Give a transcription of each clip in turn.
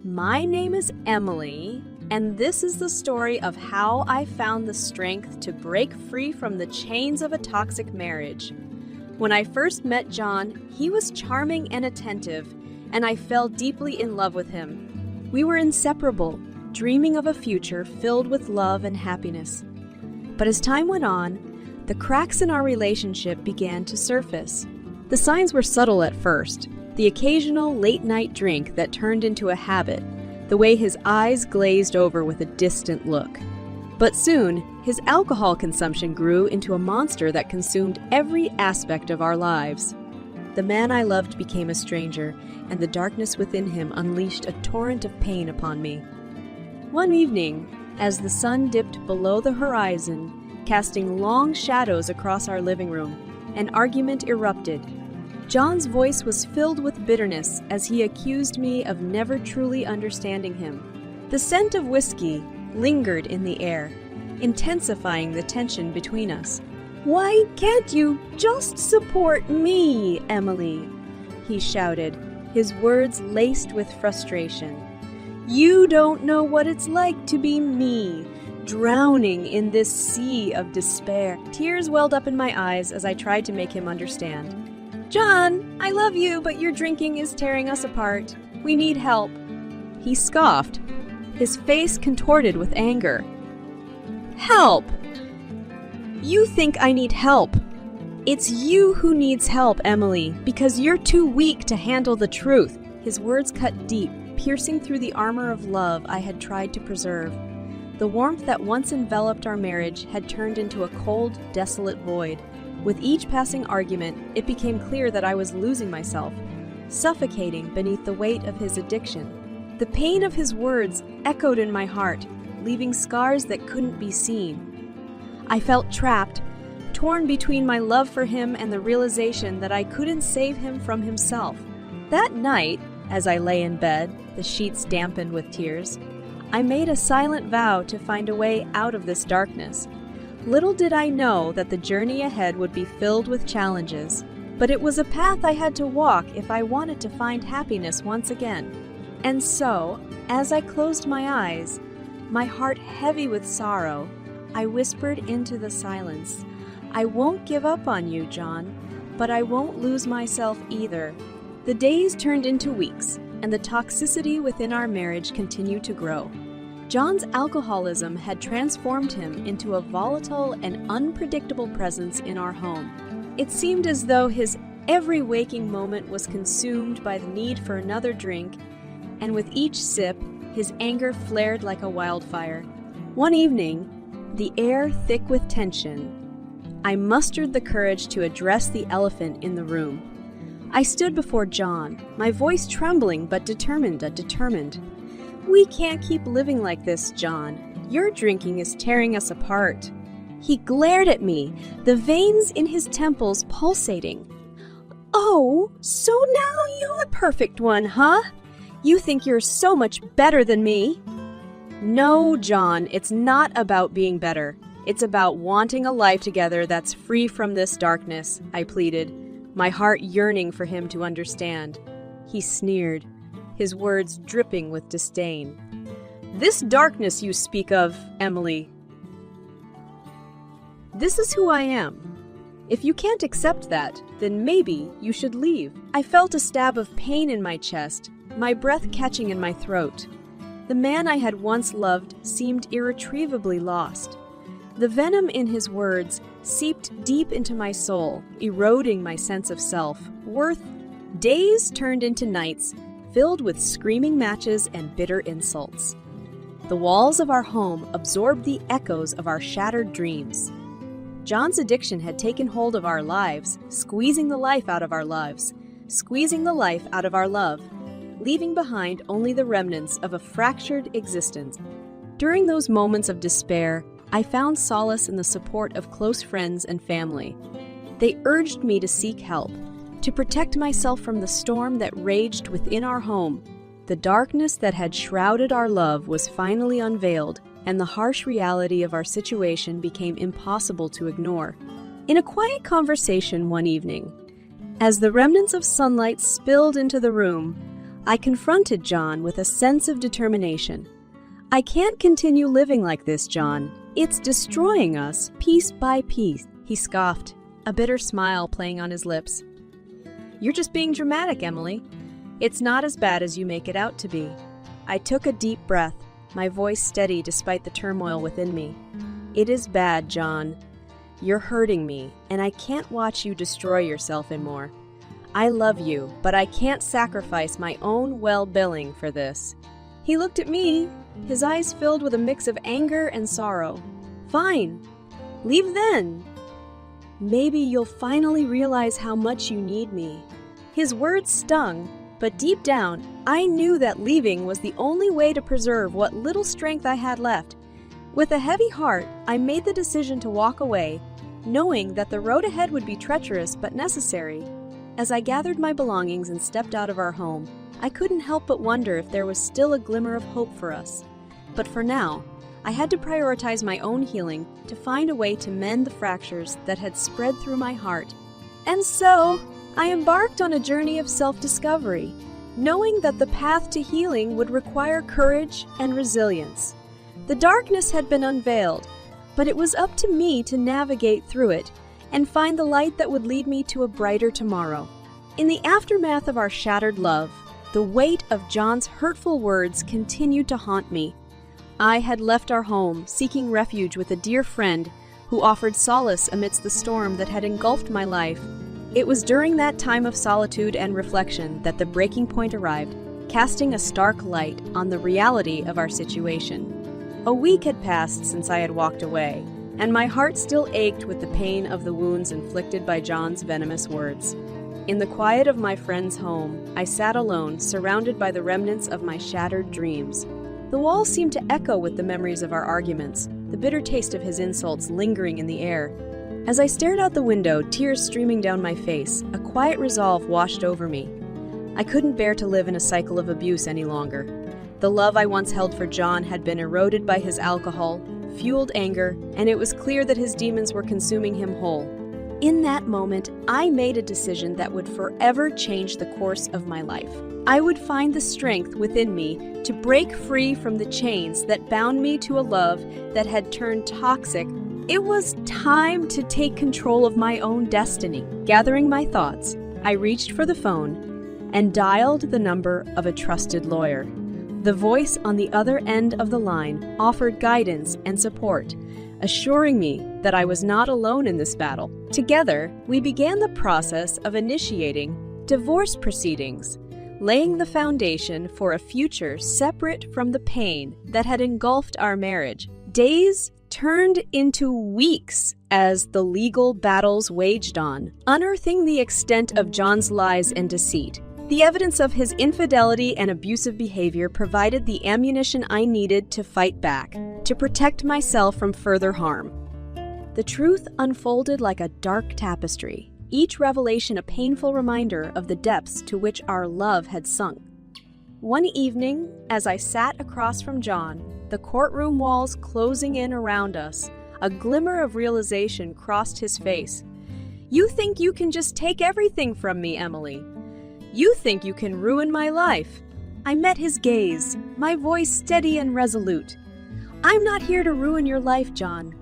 My name is Emily, and this is the story of how I found the strength to break free from the chains of a toxic marriage. When I first met John, he was charming and attentive, and I fell deeply in love with him. We were inseparable, dreaming of a future filled with love and happiness. But as time went on, the cracks in our relationship began to surface. The signs were subtle at first. The occasional late-night drink that turned into a habit, the way his eyes glazed over with a distant look. But soon, his alcohol consumption grew into a monster that consumed every aspect of our lives. The man I loved became a stranger, and the darkness within him unleashed a torrent of pain upon me. One evening, as the sun dipped below the horizon, casting long shadows across our living room, an argument erupted. John's voice was filled with bitterness as he accused me of never truly understanding him. The scent of whiskey lingered in the air, intensifying the tension between us. "Why can't you just support me, Emily?" he shouted, his words laced with frustration. "You don't know what it's like to be me, drowning in this sea of despair." Tears welled up in my eyes as I tried to make him understand. "John, I love you, but your drinking is tearing us apart. We need help." He scoffed, his face contorted with anger. "Help? You think I need help? It's you who needs help, Emily, because you're too weak to handle the truth." His words cut deep, piercing through the armor of love I had tried to preserve. The warmth that once enveloped our marriage had turned into a cold, desolate void. With each passing argument, it became clear that I was losing myself, suffocating beneath the weight of his addiction. The pain of his words echoed in my heart, leaving scars that couldn't be seen. I felt trapped, torn between my love for him and the realization that I couldn't save him from himself. That night, as I lay in bed, the sheets dampened with tears, I made a silent vow to find a way out of this darkness. Little did I know that the journey ahead would be filled with challenges, but it was a path I had to walk if I wanted to find happiness once again. And so, as I closed my eyes, my heart heavy with sorrow, I whispered into the silence, "I won't give up on you, John, but I won't lose myself either." The days turned into weeks, and the toxicity within our marriage continued to grow. John's alcoholism had transformed him into a volatile and unpredictable presence in our home. It seemed as though his every waking moment was consumed by the need for another drink, and with each sip, his anger flared like a wildfire. One evening, the air thick with tension, I mustered the courage to address the elephant in the room. I stood before John, my voice trembling but determined. "We can't keep living like this, John. Your drinking is tearing us apart." He glared at me, the veins in his temples pulsating. "Oh, so now you're the perfect one, huh? You think you're so much better than me?" "No, John, it's not about being better. It's about wanting a life together that's free from this darkness," I pleaded, my heart yearning for him to understand. He sneered, his words dripping with disdain. "This darkness you speak of, Emily. This is who I am. If you can't accept that, then maybe you should leave." I felt a stab of pain in my chest, my breath catching in my throat. The man I had once loved seemed irretrievably lost. The venom in his words seeped deep into my soul, eroding my sense of self-worth. Days turned into nights, filled with screaming matches and bitter insults. The walls of our home absorbed the echoes of our shattered dreams. John's addiction had taken hold of our lives, squeezing the life out of our lives, squeezing the life out of our love, leaving behind only the remnants of a fractured existence. During those moments of despair, I found solace in the support of close friends and family. They urged me to seek help, to protect myself from the storm that raged within our home. The darkness that had shrouded our love was finally unveiled, and the harsh reality of our situation became impossible to ignore. In a quiet conversation one evening, as the remnants of sunlight spilled into the room, I confronted John with a sense of determination. "I can't continue living like this, John. It's destroying us, piece by piece," he scoffed, a bitter smile playing on his lips. "You're just being dramatic, Emily. It's not as bad as you make it out to be." I took a deep breath, my voice steady despite the turmoil within me. "It is bad, John. You're hurting me, and I can't watch you destroy yourself anymore. I love you, but I can't sacrifice my own well-being for this." He looked at me, his eyes filled with a mix of anger and sorrow. "Fine. Leave then. Maybe you'll finally realize how much you need me." His words stung, but deep down, I knew that leaving was the only way to preserve what little strength I had left. With a heavy heart, I made the decision to walk away, knowing that the road ahead would be treacherous but necessary. As I gathered my belongings and stepped out of our home, I couldn't help but wonder if there was still a glimmer of hope for us. But for now, I had to prioritize my own healing to find a way to mend the fractures that had spread through my heart. And so, I embarked on a journey of self-discovery, knowing that the path to healing would require courage and resilience. The darkness had been unveiled, but it was up to me to navigate through it and find the light that would lead me to a brighter tomorrow. In the aftermath of our shattered love, the weight of John's hurtful words continued to haunt me. I had left our home, seeking refuge with a dear friend who offered solace amidst the storm that had engulfed my life. It was during that time of solitude and reflection that the breaking point arrived, casting a stark light on the reality of our situation. A week had passed since I had walked away, and my heart still ached with the pain of the wounds inflicted by John's venomous words. In the quiet of my friend's home, I sat alone, surrounded by the remnants of my shattered dreams. The walls seemed to echo with the memories of our arguments, the bitter taste of his insults lingering in the air. As I stared out the window, tears streaming down my face, a quiet resolve washed over me. I couldn't bear to live in a cycle of abuse any longer. The love I once held for John had been eroded by his alcohol, fueled anger, and it was clear that his demons were consuming him whole. In that moment, I made a decision that would forever change the course of my life. I would find the strength within me to break free from the chains that bound me to a love that had turned toxic. It was time to take control of my own destiny. Gathering my thoughts, I reached for the phone and dialed the number of a trusted lawyer. The voice on the other end of the line offered guidance and support, assuring me that I was not alone in this battle. Together, we began the process of initiating divorce proceedings, laying the foundation for a future separate from the pain that had engulfed our marriage. Days turned into weeks as the legal battles waged on, unearthing the extent of John's lies and deceit. The evidence of his infidelity and abusive behavior provided the ammunition I needed to fight back, to protect myself from further harm. The truth unfolded like a dark tapestry, each revelation a painful reminder of the depths to which our love had sunk. One evening, as I sat across from John, the courtroom walls closing in around us, a glimmer of realization crossed his face. "You think you can just take everything from me, Emily. You think you can ruin my life." I met his gaze, my voice steady and resolute. "I'm not here to ruin your life, John.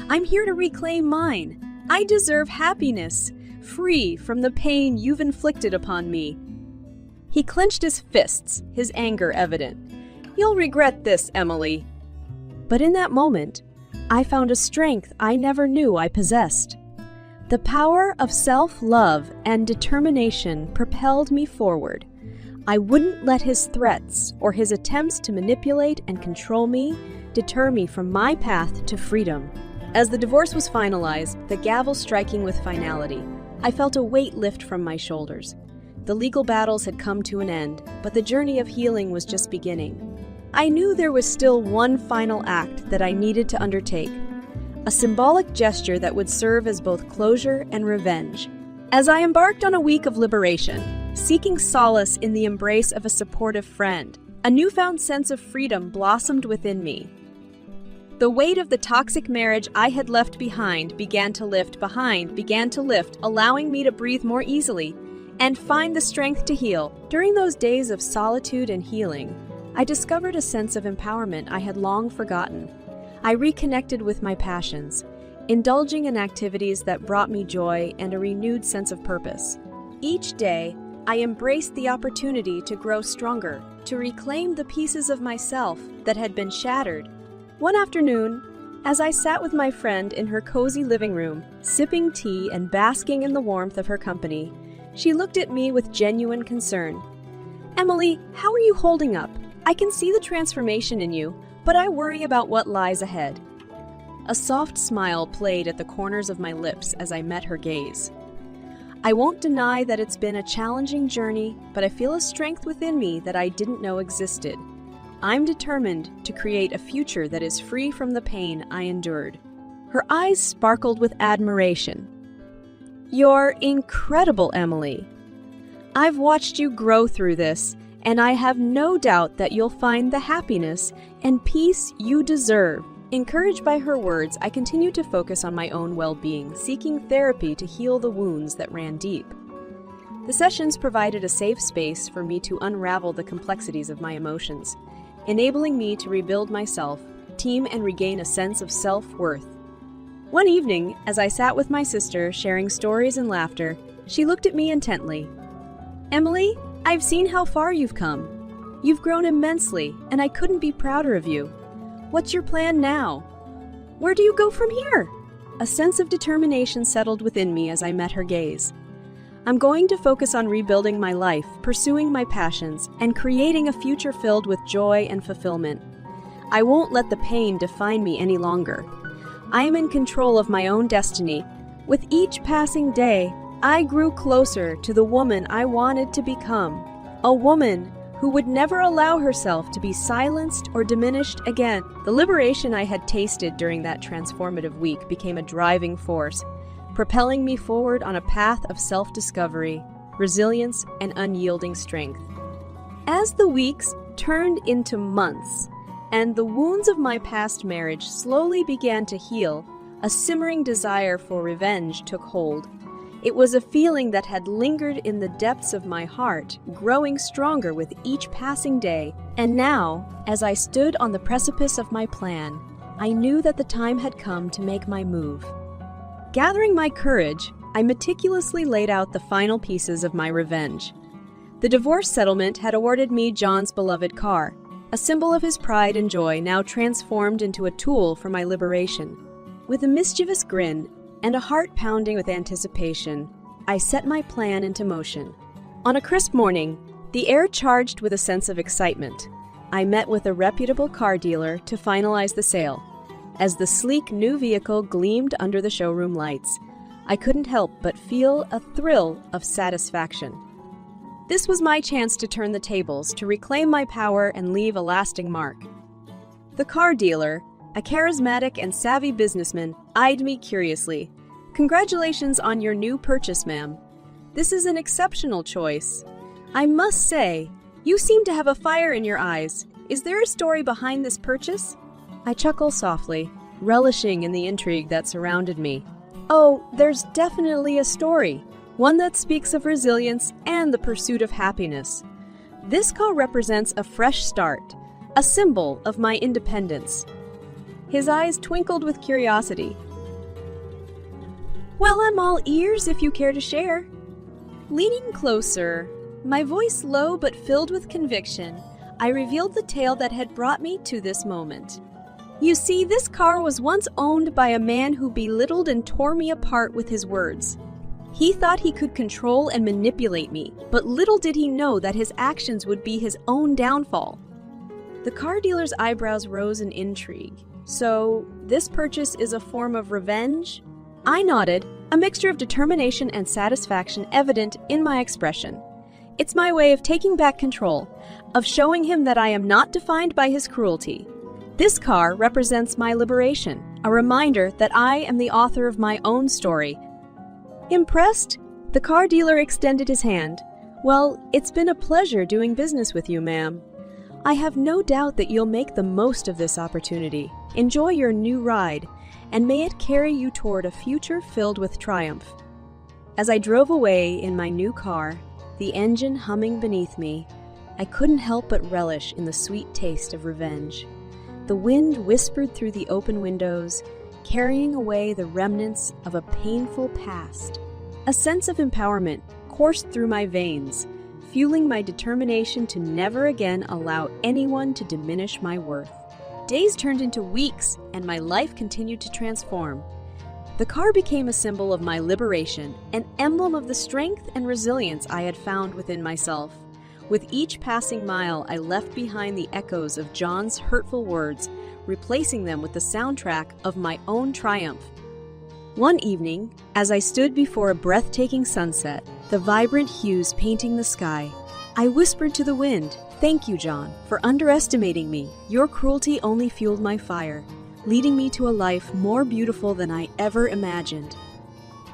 I'm here to reclaim mine. I deserve happiness, free from the pain you've inflicted upon me." He clenched his fists, his anger evident. "You'll regret this, Emily." But in that moment, I found a strength I never knew I possessed. The power of self-love and determination propelled me forward. I wouldn't let his threats or his attempts to manipulate and control me deter me from my path to freedom. As the divorce was finalized, the gavel striking with finality, I felt a weight lift from my shoulders. The legal battles had come to an end, but the journey of healing was just beginning. I knew there was still one final act that I needed to undertake, a symbolic gesture that would serve as both closure and revenge. As I embarked on a week of liberation, seeking solace in the embrace of a supportive friend, a newfound sense of freedom blossomed within me. The weight of the toxic marriage I had left behind began to lift, allowing me to breathe more easily. and find the strength to heal. During those days of solitude and healing, I discovered a sense of empowerment I had long forgotten. I reconnected with my passions, indulging in activities that brought me joy and a renewed sense of purpose. Each day, I embraced the opportunity to grow stronger, to reclaim the pieces of myself that had been shattered. One afternoon, as I sat with my friend in her cozy living room, sipping tea and basking in the warmth of her company, she looked at me with genuine concern. "Emily, how are you holding up? I can see the transformation in you, but I worry about what lies ahead." A soft smile played at the corners of my lips as I met her gaze. "I won't deny that it's been a challenging journey, but I feel a strength within me that I didn't know existed. I'm determined to create a future that is free from the pain I endured." Her eyes sparkled with admiration. "You're incredible, Emily. I've watched you grow through this, and I have no doubt that you'll find the happiness and peace you deserve." Encouraged by her words, I continued to focus on my own well-being, seeking therapy to heal the wounds that ran deep. The sessions provided a safe space for me to unravel the complexities of my emotions, enabling me to rebuild my self-esteem and regain a sense of self-worth. One evening, as I sat with my sister sharing stories and laughter, she looked at me intently. "Emily, I've seen how far you've come. You've grown immensely, and I couldn't be prouder of you. What's your plan now? Where do you go from here?" A sense of determination settled within me as I met her gaze. "I'm going to focus on rebuilding my life, pursuing my passions, and creating a future filled with joy and fulfillment. I won't let the pain define me any longer. I am in control of my own destiny. With each passing day, I grew closer to the woman I wanted to become, a woman who would never allow herself to be silenced or diminished again." The liberation I had tasted during that transformative week became a driving force, propelling me forward on a path of self-discovery, resilience, and unyielding strength. As the weeks turned into months, and the wounds of my past marriage slowly began to heal, a simmering desire for revenge took hold. It was a feeling that had lingered in the depths of my heart, growing stronger with each passing day. And now, as I stood on the precipice of my plan, I knew that the time had come to make my move. Gathering my courage, I meticulously laid out the final pieces of my revenge. The divorce settlement had awarded me John's beloved car, a symbol of his pride and joy now transformed into a tool for my liberation. With a mischievous grin and a heart pounding with anticipation, I set my plan into motion. On a crisp morning, the air charged with a sense of excitement, I met with a reputable car dealer to finalize the sale. As the sleek new vehicle gleamed under the showroom lights, I couldn't help but feel a thrill of satisfaction. This was my chance to turn the tables, to reclaim my power and leave a lasting mark. The car dealer, a charismatic and savvy businessman, eyed me curiously. "Congratulations on your new purchase, ma'am. This is an exceptional choice. I must say, you seem to have a fire in your eyes. Is there a story behind this purchase?" I chuckled softly, relishing in the intrigue that surrounded me. "Oh, there's definitely a story, one that speaks of resilience and the pursuit of happiness. This car represents a fresh start, a symbol of my independence." His eyes twinkled with curiosity. "Well, I'm all ears if you care to share." Leaning closer, my voice low but filled with conviction, I revealed the tale that had brought me to this moment. "You see, this car was once owned by a man who belittled and tore me apart with his words. He thought he could control and manipulate me, but little did he know that his actions would be his own downfall." The car dealer's eyebrows rose in intrigue. "So, this purchase is a form of revenge?" I nodded, a mixture of determination and satisfaction evident in my expression. "It's my way of taking back control, of showing him that I am not defined by his cruelty. This car represents my liberation, a reminder that I am the author of my own story." Impressed, the car dealer extended his hand. "Well, it's been a pleasure doing business with you, ma'am. I have no doubt that you'll make the most of this opportunity. Enjoy your new ride, and may it carry you toward a future filled with triumph." As I drove away in my new car, the engine humming beneath me, I couldn't help but relish in the sweet taste of revenge. The wind whispered through the open windows, carrying away the remnants of a painful past. A sense of empowerment coursed through my veins, fueling my determination to never again allow anyone to diminish my worth. Days turned into weeks, and my life continued to transform. The car became a symbol of my liberation, an emblem of the strength and resilience I had found within myself. With each passing mile, I left behind the echoes of John's hurtful words, replacing them with the soundtrack of my own triumph. One evening, as I stood before a breathtaking sunset, the vibrant hues painting the sky, I whispered to the wind, "Thank you, John, for underestimating me. Your cruelty only fueled my fire, leading me to a life more beautiful than I ever imagined."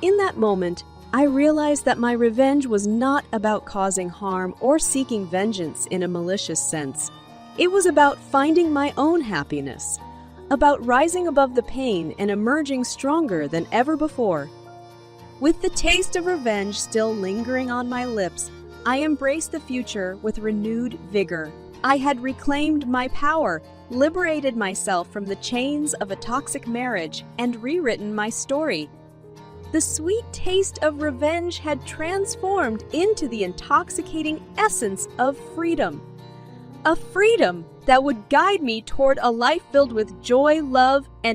In that moment, I realized that my revenge was not about causing harm or seeking vengeance in a malicious sense. It was about finding my own happiness, about rising above the pain and emerging stronger than ever before. With the taste of revenge still lingering on my lips, I embraced the future with renewed vigor. I had reclaimed my power, liberated myself from the chains of a toxic marriage, and rewritten my story. The sweet taste of revenge had transformed into the intoxicating essence of freedom. A freedom that would guide me toward a life filled with joy, love, and